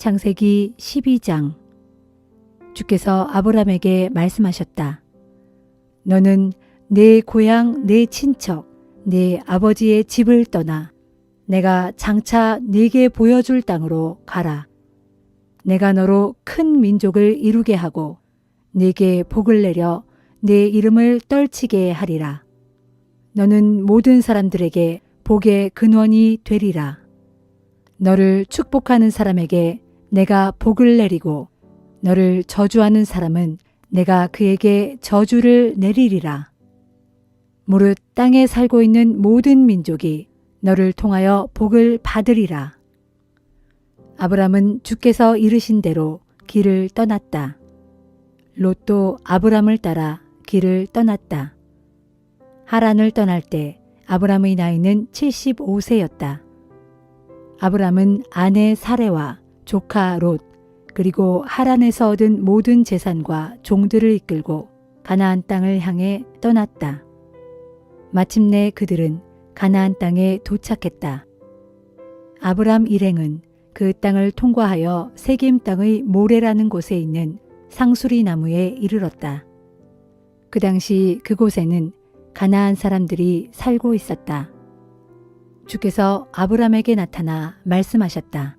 창세기 12장. 주께서 아브람에게 말씀하셨다. 너는 내 고향, 내 친척, 내 아버지의 집을 떠나 내가 장차 네게 보여줄 땅으로 가라. 내가 너로 큰 민족을 이루게 하고 네게 복을 내려 내 이름을 떨치게 하리라. 너는 모든 사람들에게 복의 근원이 되리라. 너를 축복하는 사람에게 내가 복을 내리고 너를 저주하는 사람은 내가 그에게 저주를 내리리라. 무릇 땅에 살고 있는 모든 민족이 너를 통하여 복을 받으리라. 아브람은 주께서 이르신 대로 길을 떠났다. 롯도 아브람을 따라 길을 떠났다. 하란을 떠날 때 아브람의 나이는 75세였다. 아브람은 아내 사레와 조카 롯 그리고 하란에서 얻은 모든 재산과 종들을 이끌고 가나안 땅을 향해 떠났다. 마침내 그들은 가나안 땅에 도착했다. 아브람 일행은 그 땅을 통과하여 세겜 땅의 모레라는 곳에 있는 상수리 나무에 이르렀다. 그 당시 그곳에는 가나안 사람들이 살고 있었다. 주께서 아브람에게 나타나 말씀하셨다.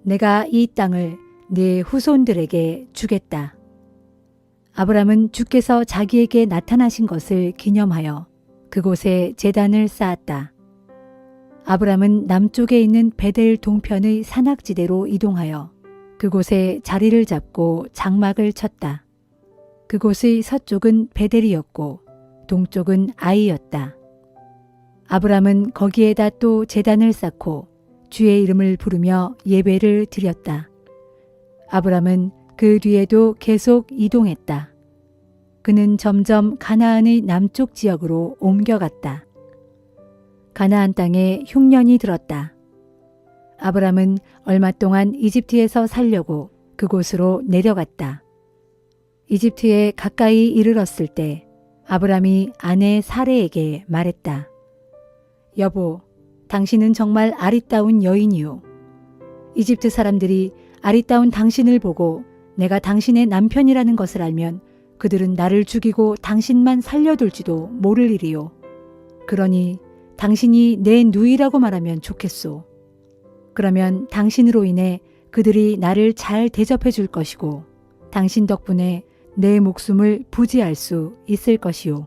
내가 이 땅을 네 후손들에게 주겠다. 아브람은 주께서 자기에게 나타나신 것을 기념하여 그곳에 제단을 쌓았다. 아브람은 남쪽에 있는 베델 동편의 산악지대로 이동하여 그곳에 자리를 잡고 장막을 쳤다. 그곳의 서쪽은 베델이었고 동쪽은 아이였다. 아브람은 거기에다 또 제단을 쌓고 주의 이름을 부르며 예배를 드렸다. 아브람은 그 뒤에도 계속 이동했다. 그는 점점 가나안의 남쪽 지역으로 옮겨갔다. 가나안 땅에 흉년이 들었다. 아브람은 얼마 동안 이집트에서 살려고 그곳으로 내려갔다. 이집트에 가까이 이르렀을 때 아브람이 아내 사레에게 말했다. 여보, 당신은 정말 아리따운 여인이요. 이집트 사람들이 아리따운 당신을 보고 내가 당신의 남편이라는 것을 알면 그들은 나를 죽이고 당신만 살려둘지도 모를 일이요. 그러니 당신이 내 누이라고 말하면 좋겠소. 그러면 당신으로 인해 그들이 나를 잘 대접해 줄 것이고 당신 덕분에 내 목숨을 부지할 수 있을 것이요.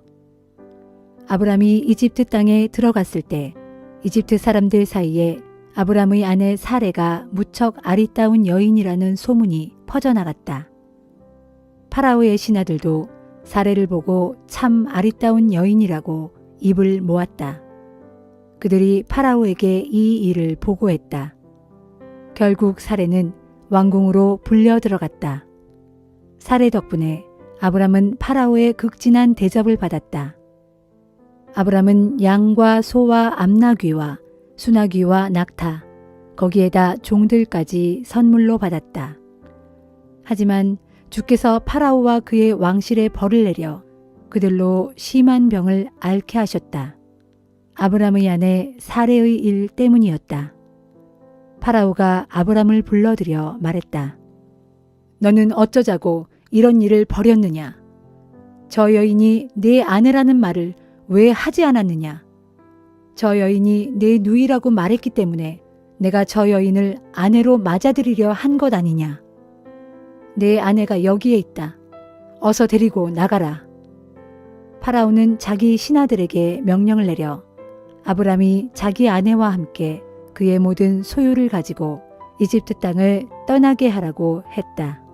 아브람이 이집트 땅에 들어갔을 때 이집트 사람들 사이에 아브람의 아내 사레가 무척 아리따운 여인이라는 소문이 퍼져나갔다. 파라오의 신하들도 사레를 보고 참 아리따운 여인이라고 입을 모았다. 그들이 파라오에게 이 일을 보고했다. 결국 사레는 왕궁으로 불려 들어갔다. 사레 덕분에 아브람은 파라오의 극진한 대접을 받았다. 아브람은 양과 소와 암나귀와 수나귀와 낙타, 거기에다 종들까지 선물로 받았다. 하지만 주께서 파라오와 그의 왕실에 벌을 내려 그들로 심한 병을 앓게 하셨다. 아브람의 아내 사레의 일 때문이었다. 파라오가 아브람을 불러들여 말했다. 너는 어쩌자고 이런 일을 벌였느냐? 저 여인이 내 아내라는 말을 왜 하지 않았느냐? 저 여인이 내 누이라고 말했기 때문에 내가 저 여인을 아내로 맞아들이려 한 것 아니냐? 내 아내가 여기에 있다. 어서 데리고 나가라. 파라오는 자기 신하들에게 명령을 내려 아브람이 자기 아내와 함께 그의 모든 소유를 가지고 이집트 땅을 떠나게 하라고 했다.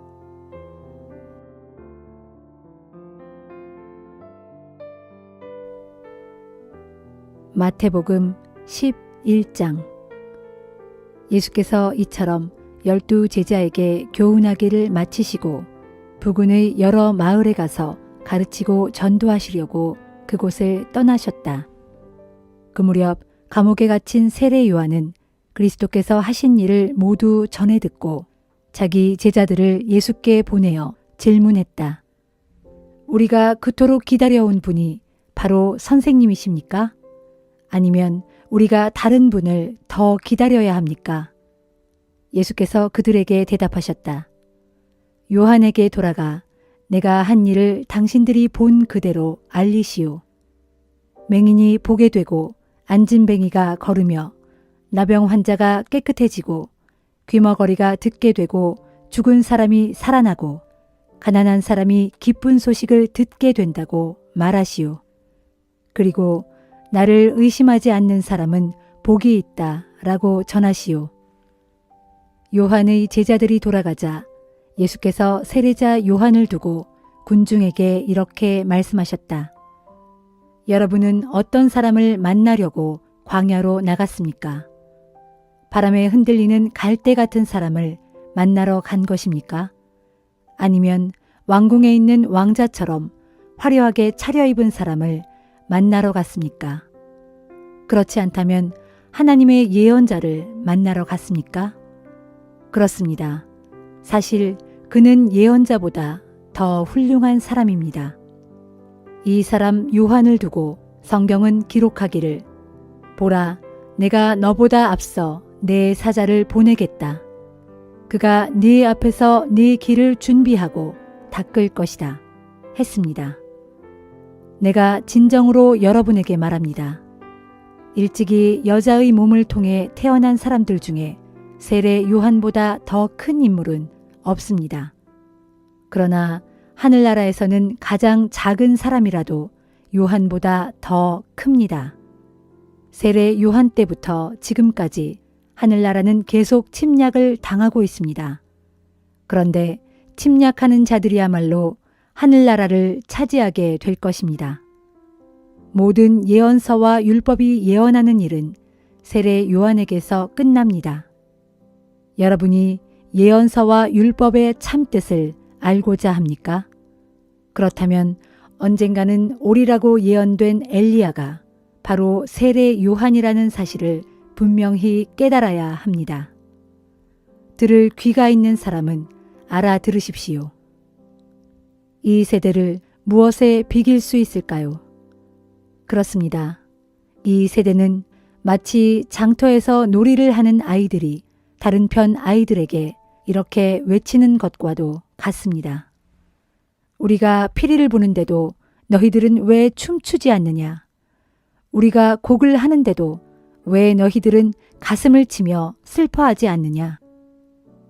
마태복음 11장. 예수께서 이처럼 12 제자에게 교훈하기를 마치시고 부근의 여러 마을에 가서 가르치고 전도하시려고 그곳을 떠나셨다. 그 무렵 감옥에 갇힌 세례 요한은 그리스도께서 하신 일을 모두 전해 듣고 자기 제자들을 예수께 보내어 질문했다. 우리가 그토록 기다려온 분이 바로 선생님이십니까? 아니면 우리가 다른 분을 더 기다려야 합니까? 예수께서 그들에게 대답하셨다. 요한에게 돌아가 내가 한 일을 당신들이 본 그대로 알리시오. 맹인이 보게 되고 안진뱅이가 걸으며 나병 환자가 깨끗해지고 귀머거리가 듣게 되고 죽은 사람이 살아나고 가난한 사람이 기쁜 소식을 듣게 된다고 말하시오. 그리고 나를 의심하지 않는 사람은 복이 있다 라고 전하시오. 요한의 제자들이 돌아가자 예수께서 세례자 요한을 두고 군중에게 이렇게 말씀하셨다. 여러분은 어떤 사람을 만나려고 광야로 나갔습니까? 바람에 흔들리는 갈대 같은 사람을 만나러 간 것입니까? 아니면 왕궁에 있는 왕자처럼 화려하게 차려입은 사람을 만나러 갔습니까? 그렇지 않다면 하나님의 예언자를 만나러 갔습니까? 그렇습니다. 사실 그는 예언자보다 더 훌륭한 사람입니다. 이 사람 요한을 두고 성경은 기록하기를 보라, 내가 너보다 앞서 내 사자를 보내겠다. 그가 네 앞에서 네 길을 준비하고 닦을 것이다 했습니다. 내가 진정으로 여러분에게 말합니다. 일찍이 여자의 몸을 통해 태어난 사람들 중에 세례 요한보다 더 큰 인물은 없습니다. 그러나 하늘나라에서는 가장 작은 사람이라도 요한보다 더 큽니다. 세례 요한 때부터 지금까지 하늘나라는 계속 침략을 당하고 있습니다. 그런데 침략하는 자들이야말로 하늘나라를 차지하게 될 것입니다. 모든 예언서와 율법이 예언하는 일은 세례 요한에게서 끝납니다. 여러분이 예언서와 율법의 참뜻을 알고자 합니까? 그렇다면 언젠가는 오리라고 예언된 엘리야가 바로 세례 요한이라는 사실을 분명히 깨달아야 합니다. 들을 귀가 있는 사람은 알아들으십시오. 이 세대를 무엇에 비길 수 있을까요? 그렇습니다. 이 세대는 마치 장터에서 놀이를 하는 아이들이 다른 편 아이들에게 이렇게 외치는 것과도 같습니다. 우리가 피리를 부는데도 너희들은 왜 춤추지 않느냐? 우리가 곡을 하는데도 왜 너희들은 가슴을 치며 슬퍼하지 않느냐?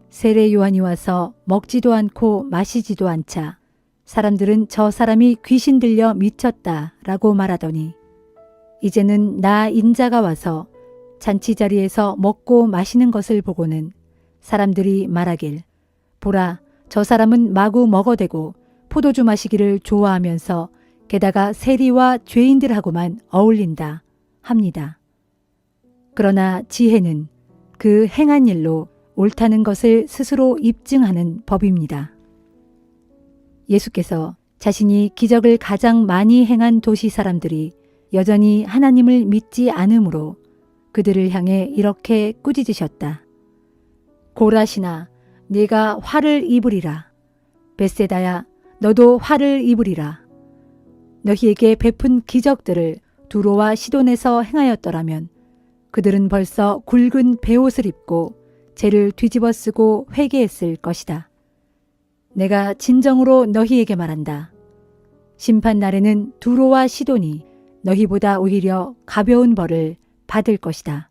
세례 요한이 와서 먹지도 않고 마시지도 않자 사람들은 저 사람이 귀신 들려 미쳤다라고 말하더니 이제는 나 인자가 와서 잔치자리에서 먹고 마시는 것을 보고는 사람들이 말하길 보라, 저 사람은 마구 먹어대고 포도주 마시기를 좋아하면서 게다가 세리와 죄인들하고만 어울린다 합니다. 그러나 지혜는 그 행한 일로 옳다는 것을 스스로 입증하는 법입니다. 예수께서 자신이 기적을 가장 많이 행한 도시 사람들이 여전히 하나님을 믿지 않으므로 그들을 향해 이렇게 꾸짖으셨다. 고라시나, 네가 화를 입으리라. 벳세다야, 너도 화를 입으리라. 너희에게 베푼 기적들을 두로와 시돈에서 행하였더라면 그들은 벌써 굵은 베옷을 입고 죄를 뒤집어 쓰고 회개했을 것이다. 내가 진정으로 너희에게 말한다. 심판날에는 두로와 시돈이 너희보다 오히려 가벼운 벌을 받을 것이다.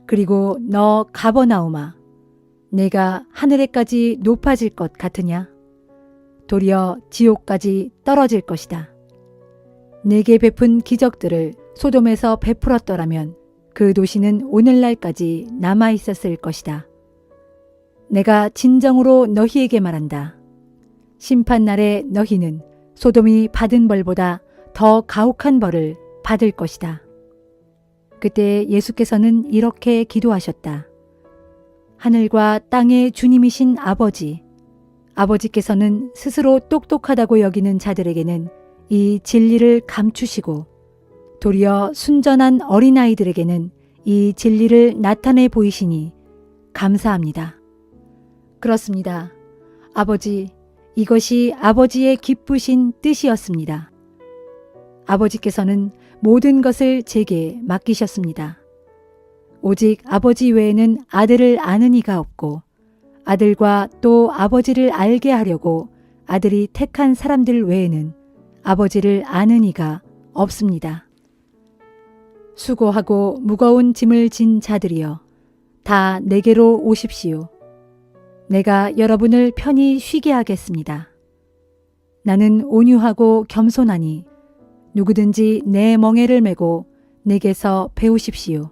그리고 너 가버나움아, 내가 하늘에까지 높아질 것 같으냐? 도리어 지옥까지 떨어질 것이다. 내게 베푼 기적들을 소돔에서 베풀었더라면 그 도시는 오늘날까지 남아 있었을 것이다. 내가 진정으로 너희에게 말한다. 심판날에 너희는 소돔이 받은 벌보다 더 가혹한 벌을 받을 것이다. 그때 예수께서는 이렇게 기도하셨다. 하늘과 땅의 주님이신 아버지, 아버지께서는 스스로 똑똑하다고 여기는 자들에게는 이 진리를 감추시고 도리어 순전한 어린아이들에게는 이 진리를 나타내 보이시니 감사합니다. 그렇습니다. 아버지, 이것이 아버지의 기쁘신 뜻이었습니다. 아버지께서는 모든 것을 제게 맡기셨습니다. 오직 아버지 외에는 아들을 아는 이가 없고 아들과 또 아버지를 알게 하려고 아들이 택한 사람들 외에는 아버지를 아는 이가 없습니다. 수고하고 무거운 짐을 진 자들이여 다 내게로 오십시오. 내가 여러분을 편히 쉬게 하겠습니다. 나는 온유하고 겸손하니 누구든지 내 멍에를 메고 내게서 배우십시오.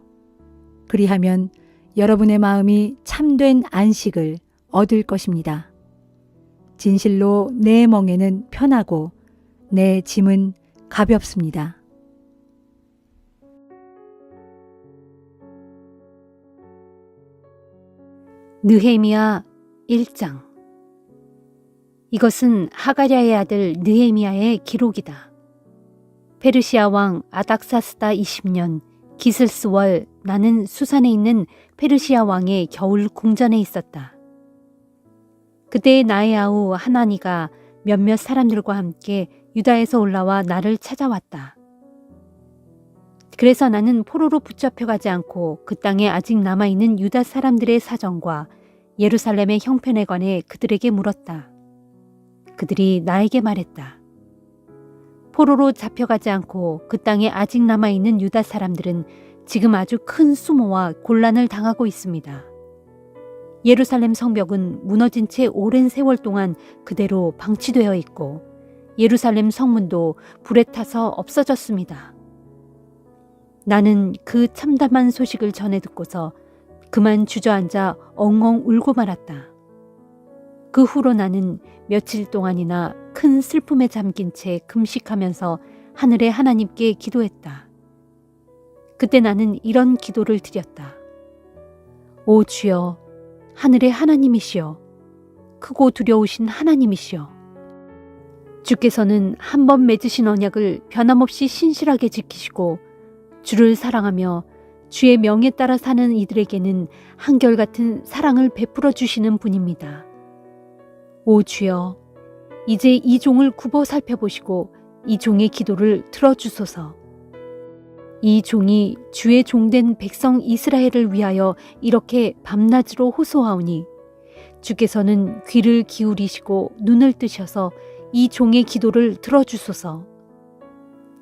그리하면 여러분의 마음이 참된 안식을 얻을 것입니다. 진실로 내 멍에는 편하고 내 짐은 가볍습니다. 느헤미야 1장. 이것은 하가랴의 아들 느헤미야의 기록이다. 페르시아 왕 아닥사스다 20년 기슬스월 나는 수산에 있는 페르시아 왕의 겨울 궁전에 있었다. 그때 나의 아우 하나니가 몇몇 사람들과 함께 유다에서 올라와 나를 찾아왔다. 그래서 나는 포로로 붙잡혀가지 않고 그 땅에 아직 남아있는 유다 사람들의 사정과 예루살렘의 형편에 관해 그들에게 물었다. 그들이 나에게 말했다. 포로로 잡혀가지 않고 그 땅에 아직 남아있는 유다 사람들은 지금 아주 큰 수모와 곤란을 당하고 있습니다. 예루살렘 성벽은 무너진 채 오랜 세월 동안 그대로 방치되어 있고 예루살렘 성문도 불에 타서 없어졌습니다. 나는 그 참담한 소식을 전해 듣고서 그만 주저앉아 엉엉 울고 말았다. 그 후로 나는 며칠 동안이나 큰 슬픔에 잠긴 채 금식하면서 하늘의 하나님께 기도했다. 그때 나는 이런 기도를 드렸다. 오 주여, 하늘의 하나님이시여, 크고 두려우신 하나님이시여, 주께서는 한 번 맺으신 언약을 변함없이 신실하게 지키시고 주를 사랑하며 주의 명에 따라 사는 이들에게는 한결같은 사랑을 베풀어 주시는 분입니다. 오 주여, 이제 이 종을 굽어 살펴보시고 이 종의 기도를 들어주소서. 이 종이 주의 종된 백성 이스라엘을 위하여 이렇게 밤낮으로 호소하오니 주께서는 귀를 기울이시고 눈을 뜨셔서 이 종의 기도를 들어주소서.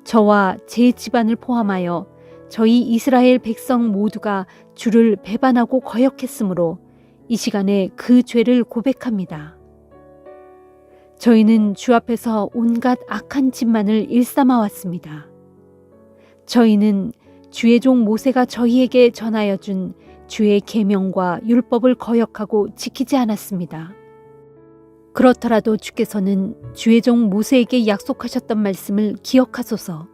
저와 제 집안을 포함하여 저희 이스라엘 백성 모두가 주를 배반하고 거역했으므로 이 시간에 그 죄를 고백합니다. 저희는 주 앞에서 온갖 악한 짓만을 일삼아 왔습니다. 저희는 주의 종 모세가 저희에게 전하여 준 주의 계명과 율법을 거역하고 지키지 않았습니다. 그렇더라도 주께서는 주의 종 모세에게 약속하셨던 말씀을 기억하소서.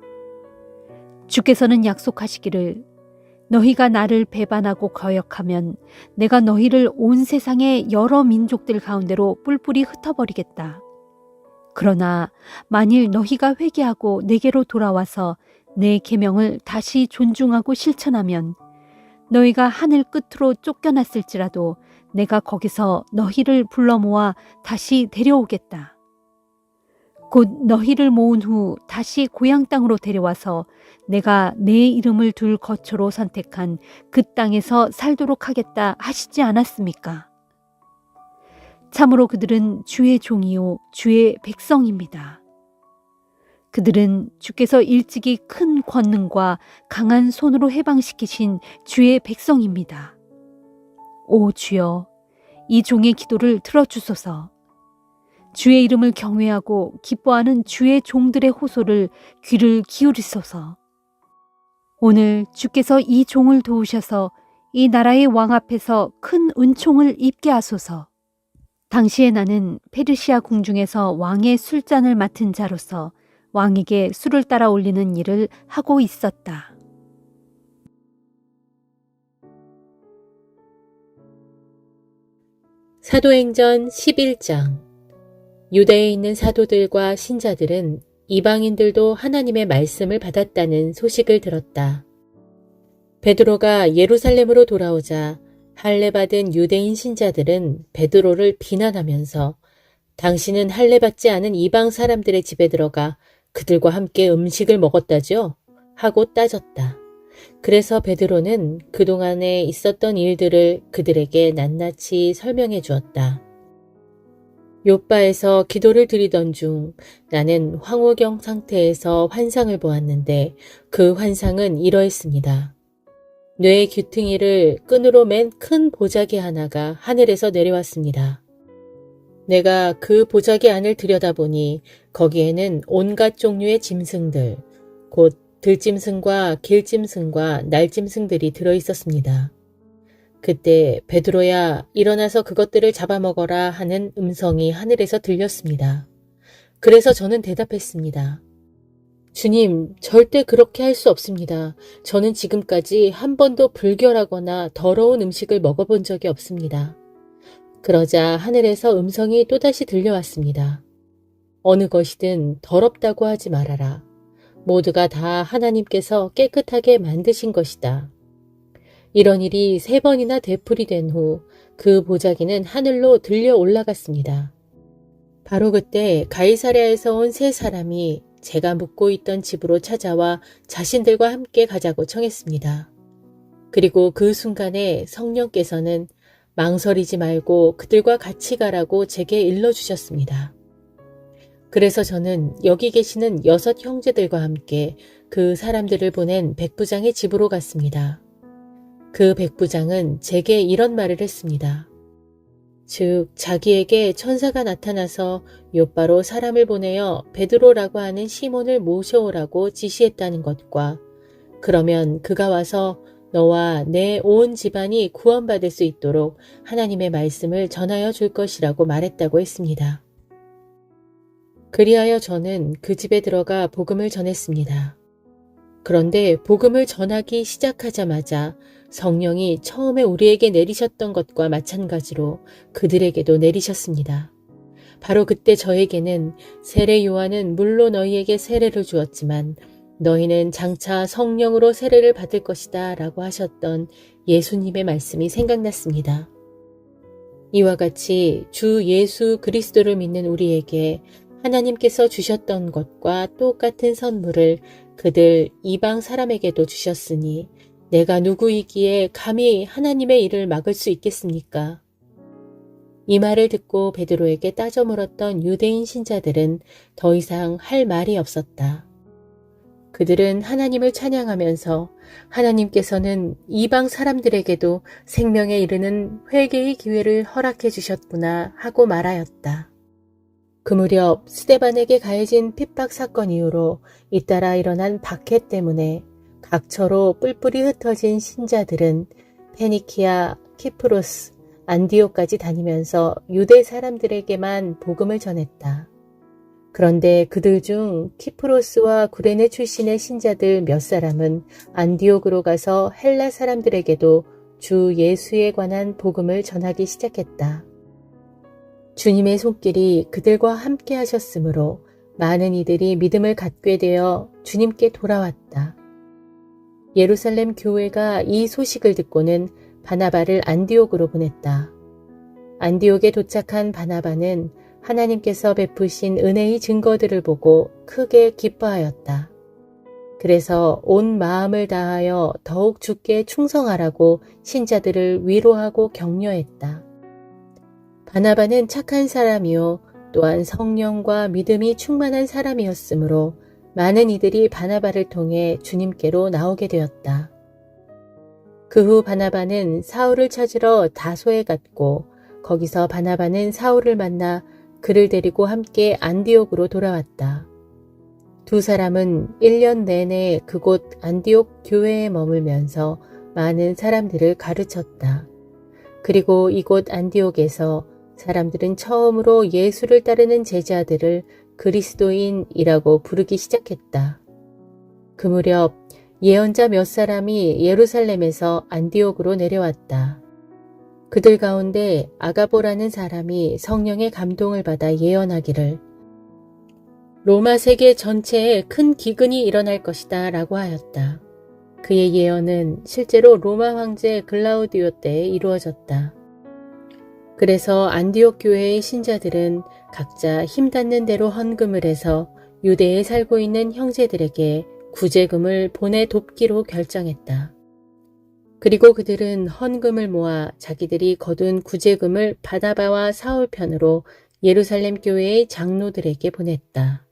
주께서는 약속하시기를 너희가 나를 배반하고 거역하면 내가 너희를 온 세상의 여러 민족들 가운데로 뿔뿔이 흩어버리겠다. 그러나 만일 너희가 회개하고 내게로 돌아와서 내 계명을 다시 존중하고 실천하면 너희가 하늘 끝으로 쫓겨났을지라도 내가 거기서 너희를 불러 모아 다시 데려오겠다. 곧 너희를 모은 후 다시 고향 땅으로 데려와서 내가 내 이름을 둘 거처로 선택한 그 땅에서 살도록 하겠다 하시지 않았습니까? 참으로 그들은 주의 종이요 주의 백성입니다. 그들은 주께서 일찍이 큰 권능과 강한 손으로 해방시키신 주의 백성입니다. 오 주여, 이 종의 기도를 들어주소서. 주의 이름을 경외하고 기뻐하는 주의 종들의 호소를 귀를 기울이소서. 오늘 주께서 이 종을 도우셔서 이 나라의 왕 앞에서 큰 은총을 입게 하소서. 당시에 나는 페르시아 궁중에서 왕의 술잔을 맡은 자로서 왕에게 술을 따라 올리는 일을 하고 있었다. 사도행전 11장. 유대에 있는 사도들과 신자들은 이방인들도 하나님의 말씀을 받았다는 소식을 들었다. 베드로가 예루살렘으로 돌아오자 할례받은 유대인 신자들은 베드로를 비난하면서 당신은 할례받지 않은 이방 사람들의 집에 들어가 그들과 함께 음식을 먹었다죠? 하고 따졌다. 그래서 베드로는 그동안에 있었던 일들을 그들에게 낱낱이 설명해 주었다. 욥바에서 기도를 드리던 중 나는 황홀경 상태에서 환상을 보았는데 그 환상은 이러했습니다. 뇌의 귀퉁이를 끈으로 맨 큰 보자기 하나가 하늘에서 내려왔습니다. 내가 그 보자기 안을 들여다보니 거기에는 온갖 종류의 짐승들, 곧 들짐승과 길짐승과 날짐승들이 들어있었습니다. 그때 베드로야 일어나서 그것들을 잡아먹어라 하는 음성이 하늘에서 들렸습니다. 그래서 저는 대답했습니다. 주님, 절대 그렇게 할 수 없습니다. 저는 지금까지 한 번도 불결하거나 더러운 음식을 먹어본 적이 없습니다. 그러자 하늘에서 음성이 또다시 들려왔습니다. 어느 것이든 더럽다고 하지 말아라. 모두가 다 하나님께서 깨끗하게 만드신 것이다. 이런 일이 3번이나 되풀이된 후 그 보자기는 하늘로 들려 올라갔습니다. 바로 그때 가이사랴에서 온 3사람이 제가 묵고 있던 집으로 찾아와 자신들과 함께 가자고 청했습니다. 그리고 그 순간에 성령께서는 망설이지 말고 그들과 같이 가라고 제게 일러주셨습니다. 그래서 저는 여기 계시는 6 형제들과 함께 그 사람들을 보낸 백부장의 집으로 갔습니다. 그 백부장은 제게 이런 말을 했습니다. 즉 자기에게 천사가 나타나서 욥바로 사람을 보내어 베드로라고 하는 시몬을 모셔오라고 지시했다는 것과 그러면 그가 와서 너와 내 온 집안이 구원받을 수 있도록 하나님의 말씀을 전하여 줄 것이라고 말했다고 했습니다. 그리하여 저는 그 집에 들어가 복음을 전했습니다. 그런데 복음을 전하기 시작하자마자 성령이 처음에 우리에게 내리셨던 것과 마찬가지로 그들에게도 내리셨습니다. 바로 그때 저에게는 세례 요한은 물로 너희에게 세례를 주었지만 너희는 장차 성령으로 세례를 받을 것이다 라고 하셨던 예수님의 말씀이 생각났습니다. 이와 같이 주 예수 그리스도를 믿는 우리에게 하나님께서 주셨던 것과 똑같은 선물을 그들 이방 사람에게도 주셨으니 내가 누구이기에 감히 하나님의 일을 막을 수 있겠습니까? 이 말을 듣고 베드로에게 따져 물었던 유대인 신자들은 더 이상 할 말이 없었다. 그들은 하나님을 찬양하면서 하나님께서는 이방 사람들에게도 생명에 이르는 회개의 기회를 허락해 주셨구나 하고 말하였다. 그 무렵 스데반에게 가해진 핍박 사건 이후로 잇따라 일어난 박해 때문에 각처로 뿔뿔이 흩어진 신자들은 페니키아, 키프로스, 안디옥까지 다니면서 유대 사람들에게만 복음을 전했다. 그런데 그들 중 키프로스와 구레네 출신의 신자들 몇 사람은 안디옥으로 가서 헬라 사람들에게도 주 예수에 관한 복음을 전하기 시작했다. 주님의 손길이 그들과 함께 하셨으므로 많은 이들이 믿음을 갖게 되어 주님께 돌아왔다. 예루살렘 교회가 이 소식을 듣고는 바나바를 안디옥으로 보냈다. 안디옥에 도착한 바나바는 하나님께서 베푸신 은혜의 증거들을 보고 크게 기뻐하였다. 그래서 온 마음을 다하여 더욱 주께 충성하라고 신자들을 위로하고 격려했다. 바나바는 착한 사람이요 또한 성령과 믿음이 충만한 사람이었으므로 많은 이들이 바나바를 통해 주님께로 나오게 되었다. 그 후 바나바는 사울을 찾으러 다소에 갔고 거기서 바나바는 사울을 만나 그를 데리고 함께 안디옥으로 돌아왔다. 2 사람은 1년 내내 그곳 안디옥 교회에 머물면서 많은 사람들을 가르쳤다. 그리고 이곳 안디옥에서 사람들은 처음으로 예수를 따르는 제자들을 그리스도인이라고 부르기 시작했다. 그 무렵 예언자 몇 사람이 예루살렘에서 안디옥으로 내려왔다. 그들 가운데 아가보라는 사람이 성령의 감동을 받아 예언하기를 로마 세계 전체에 큰 기근이 일어날 것이다 라고 하였다. 그의 예언은 실제로 로마 황제 글라우디오 때에 이루어졌다. 그래서 안디옥 교회의 신자들은 각자 힘닿는 대로 헌금을 해서 유대에 살고 있는 형제들에게 구제금을 보내돕기로 결정했다. 그리고 그들은 헌금을 모아 자기들이 거둔 구제금을 바나바와 사울 편으로 예루살렘 교회의 장로들에게 보냈다.